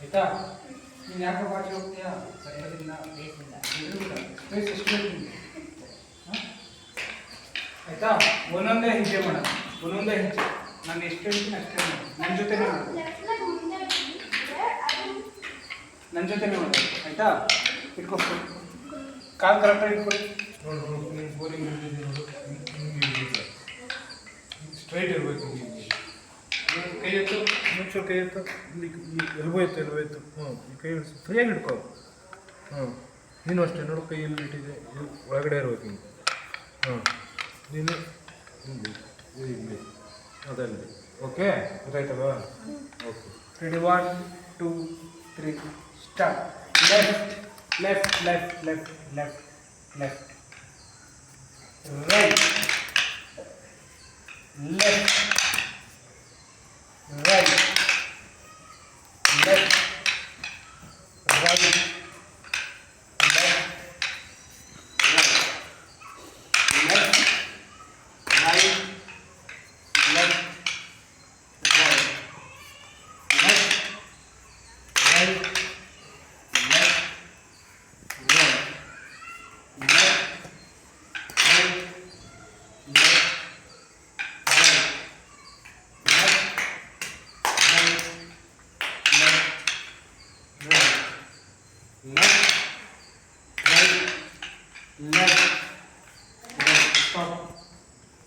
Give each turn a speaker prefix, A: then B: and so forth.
A: ಆಯ್ತಾ? ನೀನು ಯಾಕೆ ಬಾಚಿ ಹೋಗ್ತೀಯಾ? ಸರಿಯಾಗಿಲ್ಲ, ಸ್ಪೇಸ್ ಎಷ್ಟು ಬೇಕು ನಿಮಗೆ? ಆಯ್ತಾ? ಒಂದೊಂದೇ ಹೆಜ್ಜೆ ಮಾಡೋಣ, ಒಂದೊಂದೇ ಹೆಜ್ಜೆ. ನಾನು ಎಷ್ಟು ಹೇಳ್ತೀನಿ ಅಷ್ಟೇ ಮಾಡಿ. ನನ್ನ ಜೊತೆನೇ ಮಾಡೋದು, ನನ್ನ ಜೊತೆನೇ ಮಾಡೋದು. ಆಯ್ತಾ? ಇಟ್ಕೊ, ಕಾಲು ಕರೆಕ್ಟಾಗಿ ಇಟ್ಕೊಳ್ಳಿ.
B: ಸ್ಟ್ರೈಟ್ ಇರಬೇಕು.
A: ಕೈ ಎತ್ತು,
B: ಮುಂಚೆ ಕೈ ಎತ್ತು, ಇಲ್ಲಿ ಎಲ್ಬೋ ಎತ್ತು, ಎಲ್ಬೋ ಎತ್ತು. ಈ ಕೈ ಫ್ರೀಯಾಗಿ ಹಿಡ್ಕೊ. ನೀನು ಅಷ್ಟೇ ನೋಡು, ಕೈ ಎಲ್ಲಿ ಇಟ್ಟಿದೆ, ಒಳಗಡೆ ಇರ್ಬೇಕು ಹಿಂಗೆ. ನೀನು ಇಲ್ಲಿ ಅದರಲ್ಲಿ. ಓಕೆ, ಗೊತ್ತಾಯ್ತಲ್ವಾ? Okay,
A: ready? 1 2 3 start. Left left left left left left, right left, right left,